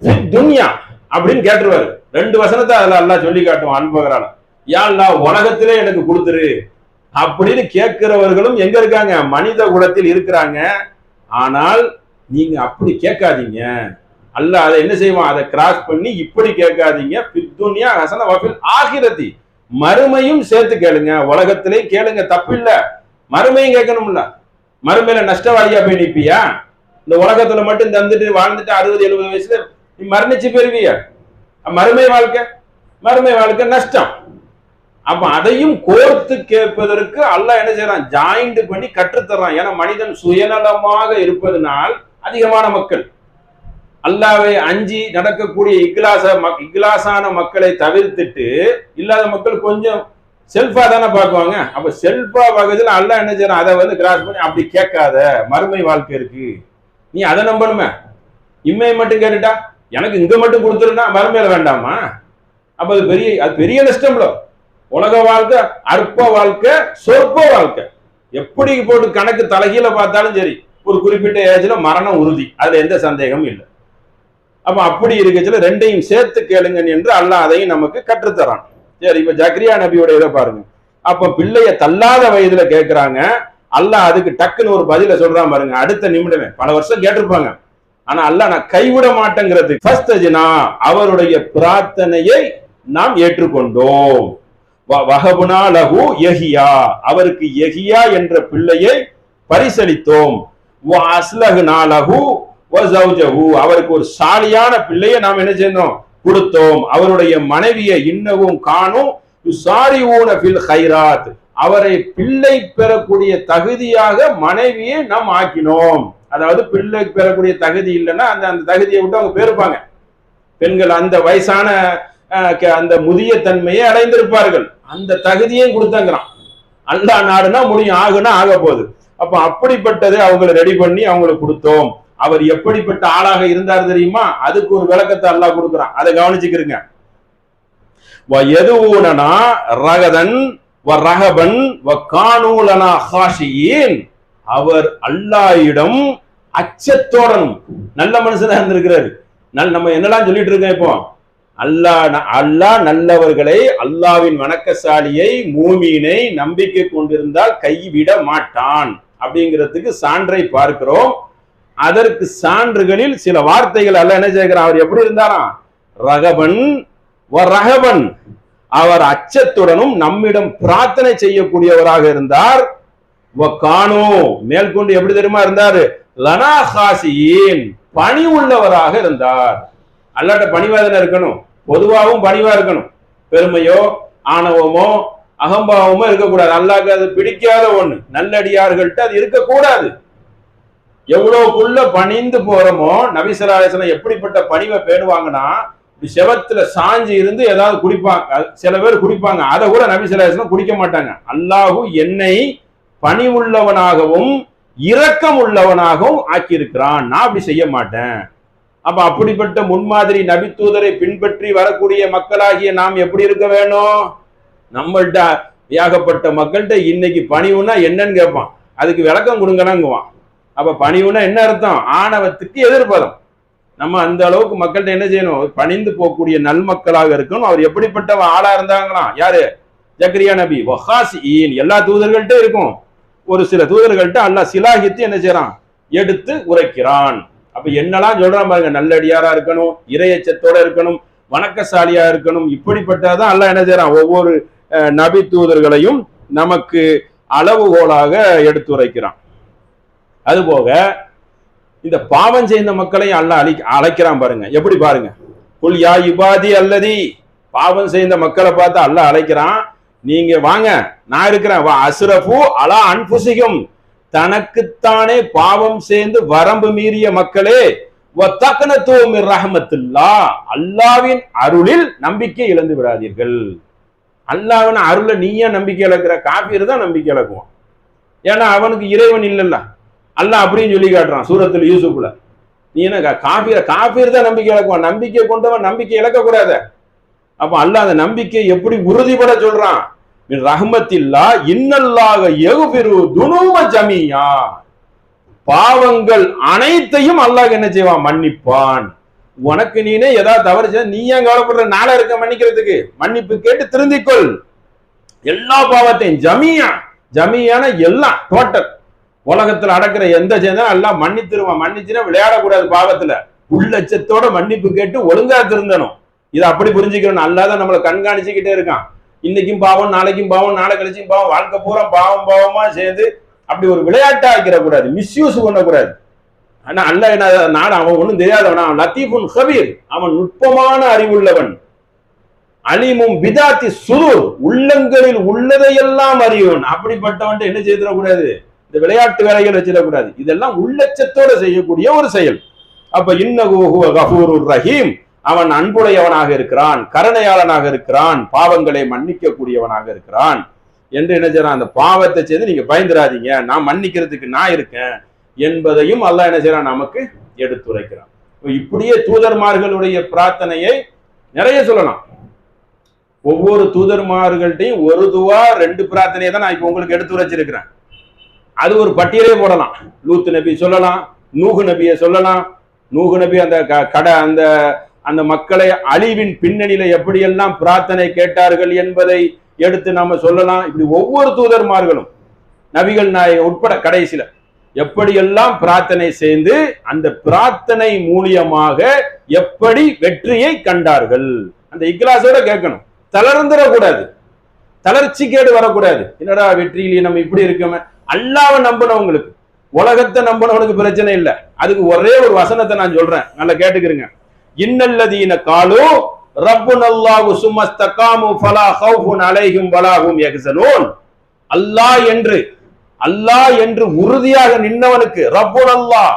ஃபித் துன்யா அப்படின்னு கேட்டுருவாரு. 2 வசனத்தை அதுல அல்லாஹ் சொல்லி காட்டுவான் அன்பகரால. யா அல்லாஹ் உலகத்திலே எனக்கு கொடுத்துரு அப்படின்னு கேட்கிறவர்களும் எங்க இருக்காங்க? மனித குலத்தில் இருக்கிறாங்க. ஆனால் நீங்க அப்படி கேட்காதீங்க. அல்லாஹ் அதை என்ன செய்வான்? அதை கிராஸ் பண்ணி இப்படி கேட்காதீங்க, ஃபித் துன்யா ஹஸனா வ ஃபில் ஆখিরাতি, மறுமையும் சேர்த்து கேளுங்க. உலகத்திலே கேளுங்க, தப்பில்ல, மறுமையும் கேட்கணும்ல. மறுமையில நஷ்டவாதியா போய் நிப்பியா? இந்த உலகத்துல மட்டும் தந்துட்டு வாழ்ந்துட்டு 60-70 வயசுல நீ மரணிச்சு பெறுவிய? மறுமை வாழ்க்கை நஷ்டம். அப்ப அதையும் கோர்த்து கேட்பதற்கு அல்லாஹ் என்ன செய்யறான்? ஜாயிண்ட் பண்ணி கற்றுத்தர்றான். ஏன்னா மனிதன் சுயநலமாக இருப்பதனால் அதிகமான மக்கள் அல்லாஹ்வை அஞ்சி நடக்கக்கூடிய இக்லாசான மக்களை தவிர்த்துட்டு இல்லாத மக்கள் கொஞ்சம் செல்ஃபா தானே பார்க்குவாங்க. அப்ப செல்ஃபா பார்க்கறதுல அல்லாஹ் என்ன செய்யறான்? அதை கிராஸ் பண்ணி அப்படி கேட்காத, மறுமை வாழ்க்கை இருக்கு, நீ அதை நம்பணுமே. இம்மையை மட்டும் கேட்டுட்டா, எனக்கு இங்க மட்டும் கொடுத்துருன்னா மறுமையில வேண்டாமா? அப்ப அது பெரிய நஷ்டம்ல. உலக வாழ்க்கை அற்ப வாழ்க்கை, சொற்ப வாழ்க்கை, எப்படி போட்டு கணக்கு தலைகீழ பார்த்தாலும் சரி, ஒரு குறிப்பிட்ட ஏஜ்ல மரணம் உறுதி, அதுல எந்த சந்தேகமும் இல்லை. அப்ப அப்படி இருக்கச்சுல ரெண்டையும் சேர்த்து கேளுங்க என்று அல்லாஹ் அதையும் நமக்கு கற்றுத்தரான். சரி, இப்ப ஜக்கரியா நபியோட இதை பாருங்க. அப்ப பிள்ளைய தள்ளாத வயதுல கேட்கிறாங்க, அல்லாஹ் அதுக்கு டக்குன்னு ஒரு பதில சொல்றான் பாருங்க. அடுத்த நிமிடமே, பல வருஷம் கேட்டிருப்பாங்க, ஆனா அல்லாஹ் நான் கைவிட மாட்டேங்கிறது. அவருடைய பிரார்த்தனையை நாம் ஏற்றுக்கொண்டோம். வஹபுனா லஹு யஹியா, அவருக்கு யஹியா என்ற பிள்ளையை பரிசளித்தோம். வ அஸ்லஹ்னா லஹு வ ஸௌஜஹு, அவருக்கு ஒரு சாலியான பிள்ளையை நாம் என்ன செய்தோம்? கொடுத்தோம். அவருடைய மனைவியை இன்னவும் காணும் யுசாரிஊன ஃபில் கைராத், அவரை பிள்ளை பெறக்கூடிய தகுதியாக மனைவியை நாம் ஆக்கினோம். அதாவது பிள்ளை பெறக்கூடிய தகுதி இல்லைன்னா அந்த அந்த தகுதியை விட்டு அவங்க பேருப்பாங்க. பெண்கள் அந்த வயசான அந்த முதிய தன்மையை அடைந்திருப்பார்கள். அந்த தகுதியையும் கொடுத்தங்கிறான். அல்லாஹ் நாடுனா முடியும், ஆகுனா ஆக போகுது. அப்ப அப்படிப்பட்டது அவங்களை ரெடி பண்ணி அவங்களுக்கு கொடுத்தோம். அவர் எப்படிப்பட்ட ஆளாக இருந்தார் தெரியுமா? அதுக்கு ஒரு விளக்கத்தை அல்லாஹ் கொடுக்குறான். அதை கவனிச்சுக்கிறீங்க. வயதுஊனனா ரகதன் வரஹபன் வகானூலனா ஹாஷியின். அவர் அல்லாஹ்விடம் அச்சத்தோடனும் நல்ல மனுஷனா இருந்திருக்கிறாரு. நம்ம என்னெல்லாம் சொல்லிட்டு இருக்கோம் இப்போ? அல்லாஹ் நல்லவர்களை, அல்லாஹ்வின் வணக்கசாலியை, மூமீனை நம்பிக்கை கொண்டிருந்தால் கைவிட மாட்டான் அப்படிங்கிறதுக்கு சான்றை பார்க்கிறோம். அதற்கு சான்றுகளில் சில வார்த்தைகள் அல்லாஹ் என்ன செய்கிறான்? அவர் எப்படி இருந்தாராம்? ரகபன் ரஹபன், அவர் அச்சத்துடனும் நம்மிடம் பிரார்த்தனை செய்யக்கூடியவராக இருந்தார். கானோ, மேற்கொண்டு எப்படி தெரியுமா இருந்தாரு? லனா ஹாசியின், பணி உள்ளவராக இருந்தார். அல்லாட்ட பணிவாதனை இருக்கணும், பொதுவாகவும் பணிவா இருக்கணும். பெருமையோ ஆணவமோ அகம்பாவமோ இருக்கக்கூடாது. அல்லாஹ்க்கு அது பிடிக்காத ஒண்ணு. நல்லடியார்கள்ட்ட அது இருக்கக்கூடாது. எவ்வளவுக்குள்ள பணிந்து போறோமோ, நபி ஸல்லல்லாஹு அலைஹி வஸல்லம் எப்படிப்பட்ட பணிவை பேணுவாங்கன்னா, செவத்துல சாஞ்சி இருந்து ஏதாவது குடிப்பாங்க. சில பேர் குடிப்பாங்க, அதை கூட நபி ஸல்லல்லாஹு அலைஹி வஸல்லம் குடிக்க மாட்டாங்க. அல்லாஹ் என்னை பணி உள்ளவனாகவும் இரக்கம் உள்ளவனாகவும் ஆக்கியிருக்கிறான், நான் அப்படி செய்ய மாட்டேன். அப்ப அப்படிப்பட்ட முன்மாதிரி நபி தூதரை பின்பற்றி வரக்கூடிய மக்களாகிய நாம் எப்படி இருக்க வேணும்? நம்மள்ட்ட ஏகப்பட்ட மக்கள்கிட்ட இன்னைக்கு பணிவுனா என்னன்னு கேட்பான், அதுக்கு விளக்கம் கொடுங்கன்னாங்குவான். அப்ப பணிவுனா என்ன அர்த்தம்? ஆணவத்துக்கு எதிர்ப்பதம். நம்ம அந்த அளவுக்கு மக்கள்கிட்ட என்ன செய்யணும்? பணிந்து போகக்கூடிய நல்மக்களாக இருக்கணும். அவர் எப்படிப்பட்ட ஆளா இருந்தாங்களாம்? யாரு? ஜக்கரியா நபி. வஹாசியின், எல்லா தூதர்கள்ட்ட இருக்கும். ஒரு சில தூதர்கள்ட்ட அல்லாஹ் சிலாகித்து என்ன செய்யறான்? எடுத்து உரைக்கிறான். அப்ப என்னெல்லாம் சொல்றான் பாருங்க. நல்லடியாரா இருக்கணும், இறையச்சத்தோட இருக்கணும், வணக்கசாலியா இருக்கணும். இப்படிப்பட்டதான் அல்லாஹ் என்ன செய்யறான்? ஒவ்வொரு நபி தூதர்களையும் நமக்கு அளவுகோலாக எடுத்துரைக்கிறான். அதுபோக இந்த பாவம் செய்த மக்களையும் அல்லாஹ் அழைக்கிறான் பாருங்க. எப்படி பாருங்க? குல் யா இபாதி அல்லதி, பாவம் செய்த மக்களை பார்த்து அல்லாஹ் அழைக்கிறான், நீங்க வாங்க, நான் இருக்கிறேன். அஸ்ரஃபு அலா அன்ஃபுஸிஹிம், தனக்குத்தானே பாவம் சேர்ந்து வரம்பு மீறிய மக்களே, வத்தக்னது மிர் ரஹ்மத்துல்லாஹ், அல்லாஹ்வின் அருளில் நம்பிக்கை இழந்து விடாதீர்கள். அல்லாஹ்வின் அருளை நீயே நம்பிக்கை இழக்கிற? காஃபிர் தான் நம்பிக்கை இழக்குவான். ஏன்னா அவனுக்கு இறைவன் இல்லல்ல. அல்லாஹ் அப்படின்னு சொல்லி காட்டுறான் சூரத்துல் யூசுப்ல. நீ என்ன காஃபிர் தான் நம்பிக்கை இழக்குவான். நம்பிக்கை கொண்டவன் நம்பிக்கை இழக்க கூடாது. அப்ப அல்லாஹ் அந்த நம்பிக்கை எப்படி உறுதிபட சொல்றான்? மின் ரஹ்மத்தில்லாஹ் இன்னல்லாஹ யக்ஃபிரு துனூப ஜமீஆ, பாவங்கள் அனைத்தையும் அல்லாஹ் என்ன செய்வான்? மன்னிப்பான். உனக்கு நீனே ஏதாவது தவறு செய்ய நீ ஏன் கவலைப்படுற? நாளா இருக்க மன்னிக்கிறதுக்கு. மன்னிப்பு கேட்டு திருந்திக்கொள். எல்லா பாவத்தையும் ஜமீயான எல்லாம் டோட்டல் உலகத்துல அடக்கிற எந்த செய்தான் எல்லாம் மன்னித்துருவான். மன்னிச்சுன்னா விளையாடக்கூடாது பாவத்துல. உள்ளச்சத்தோட மன்னிப்பு கேட்டு ஒழுங்கா திருந்தணும். இதை அப்படி புரிஞ்சுக்கணும். அல்லாதான் நம்மளை கண்காணிச்சுக்கிட்டே இருக்கான். இன்னைக்கும் பாவம், நாளைக்கும் பாவம், நாளை கழிச்சும் பாவம், வாழ்க்கை பூரா பாவமா சேர்ந்து அப்படி ஒரு விளையாட்டா ஆக்கிற கூடாது, மிஸ்யூஸ் பண்ணக்கூடாது. ஆனா அல்லாஹ் என்ன நாடு, அவன் ஒண்ணும் தெரியாதவன், அவன் லத்தீஃபுன் ஹபீர், அவன் நுட்பமான அறிவுள்ளவன். அலிமும் பிதாத்தி சுதூர், உள்ளங்களில் உள்ளதையெல்லாம் அறிவன். அப்படிப்பட்டவன் என்ன செய்திடக்கூடாது? இந்த விளையாட்டு வேலைகள் வச்சிடக்கூடாது. இதெல்லாம் உள்ளச்சத்தோட செய்யக்கூடிய ஒரு செயல். அப்ப இன்னஹு ஹுவ கஃபூருர் ரஹீம், அவன் அன்புடையவனாக இருக்கிறான், கருணையாளனாக இருக்கிறான், பாவங்களை மன்னிக்க கூடியவனாக இருக்கிறான் என்று என்ன செய்யறான்? அந்த பாவத்தை செய்து நீங்க பயந்துராதீங்க, நான் மன்னிக்கிறதுக்கு நான் இருக்கேன் என்பதையும் அல்லாஹ் என்ன செய்யறான்? நமக்கு எடுத்துரைக்கிறான். இப்படியே தூதர்மார்களுடைய பிரார்த்தனையை நிறைய சொல்லலாம். ஒவ்வொரு தூதர்மார்கள்ட்டையும் ஒரு துவா 2 பிரார்த்தனையை தான் நான் இப்ப உங்களுக்கு எடுத்து வச்சிருக்கிறேன். அது ஒரு பட்டியலே போடலாம். லூத் நபி சொல்லலாம், நூஹ் நபியை சொல்லலாம். நூஹ் நபி அந்த அந்த அந்த மக்களை அழிவின் பின்னணியில எப்படியெல்லாம் பிரார்த்தனை கேட்டார்கள் என்பதை எடுத்து நாம சொல்லலாம். இப்படி ஒவ்வொரு தூதர்மார்களும் நபிகள் நாயகம் உட்பட கடைசியில எப்படியெல்லாம் பிரார்த்தனை செய்து அந்த பிரார்த்தனை மூலியமாக எப்படி வெற்றியை கண்டார்கள். அந்த இக்லாஸோட கேட்கணும். தளர்ந்துடக்கூடாது, தளர்ச்சி கேடு வரக்கூடாது. என்னடா வெற்றியிலேயே நம்ம இப்படி இருக்கோமே. அல்லாஹ்வை நம்பினவங்களுக்கு, உலகத்தை நம்பினவனுக்கு பிரச்சனை இல்லை. அதுக்கு ஒரே ஒரு வசனத்தை நான் சொல்றேன், நல்லா கேட்டுக்கிறீங்க. இன்னல்லதீன காலு ரப்புனல்லாஹு சும்மஸ்தகாமு ஃபலா கௌஃபுன் அலைஹிம் வலா ஹும் யஹ்ஸனூன். அல்லாஹ் என்று அல்லாஹ் என்று உறுதியாக நின்னவனுக்கு ரப்புல் அல்லாஹ்.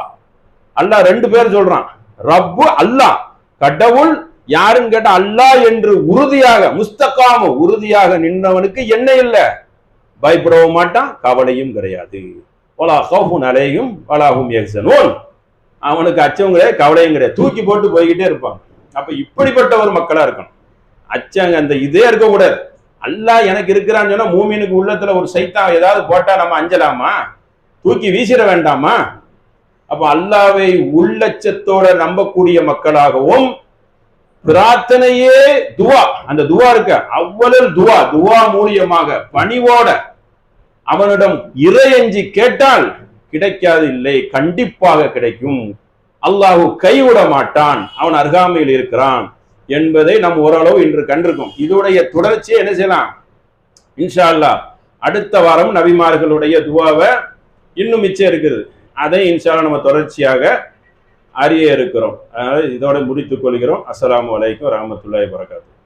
அல்லாஹ் ரெண்டு பேர் சொல்றான், ரப்பு அல்லாஹ் கடவுள் யாருன்னு கேட்டா அல்லாஹ் என்று உறுதியாக முஸ்தகாம உறுதியாக நின்றவனுக்கு என்ன இல்லை, பயப்படவும் மாட்டான், கவலையும் கிடையாது. வலா கௌஃபுன் அலைஹிம் வலா ஹும் யஹ்சனூன். அவனுக்கு அச்சம் கிடையாது, கவலையும் கிடையாது, தூக்கி போட்டு போய்கிட்டே இருப்பான். அப்ப இப்படிப்பட்ட ஒரு மக்களா இருக்கணும். அச்சங்க அந்த இதே இருக்கக்கூடாது. அல்லாஹ் எனக்கு இருக்கிறான்னு சொன்னா மூமினுக்கு உள்ளத்துல ஒரு சைத்தான் ஏதாவது போட்டா நம்ம அஞ்சலாமா, தூக்கி வீசிட வேண்டாமா? அப்ப அல்லாவை உள்ளச்சத்தோட நம்பக்கூடிய மக்களாகவும் பிரார்த்தனையே துவா, அந்த துவா இருக்க அவ்வளவு துவா, துவா மூலியமாக பணிவோட அவனிடம் இறையஞ்சி கேட்டால் கிடைக்காது இல்லை, கண்டிப்பாக கிடைக்கும். அல்லாஹு கைவிட மாட்டான், அவன் அருகாமையில் இருக்கிறான் என்பதை நாம் ஓரளவு இன்று கண்டிருக்கோம். இதோடைய தொடர்ச்சியை என்ன செய்யலாம், இன்ஷா அல்லாஹ் அடுத்த வாரம் நபிமார்களுடைய துவாவை இன்னும் மிச்சம் இருக்குது, அதை இன்ஷா அல்லாஹ் நம்ம தொடர்ச்சியாக அறிய இருக்கிறோம். அதனால இதோட முடித்துக் கொள்கிறோம். அஸ்ஸலாமு அலைக்கும் வரஹ்மத்துல்லாஹி வபரகாத்துஹு.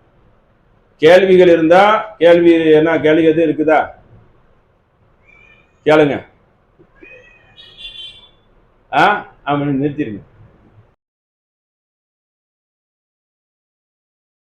கேள்விகள் இருந்தா கேள்வி என்ன கேள்வி எது இருக்குதா கேளுங்க. நிறுத்திருங்க.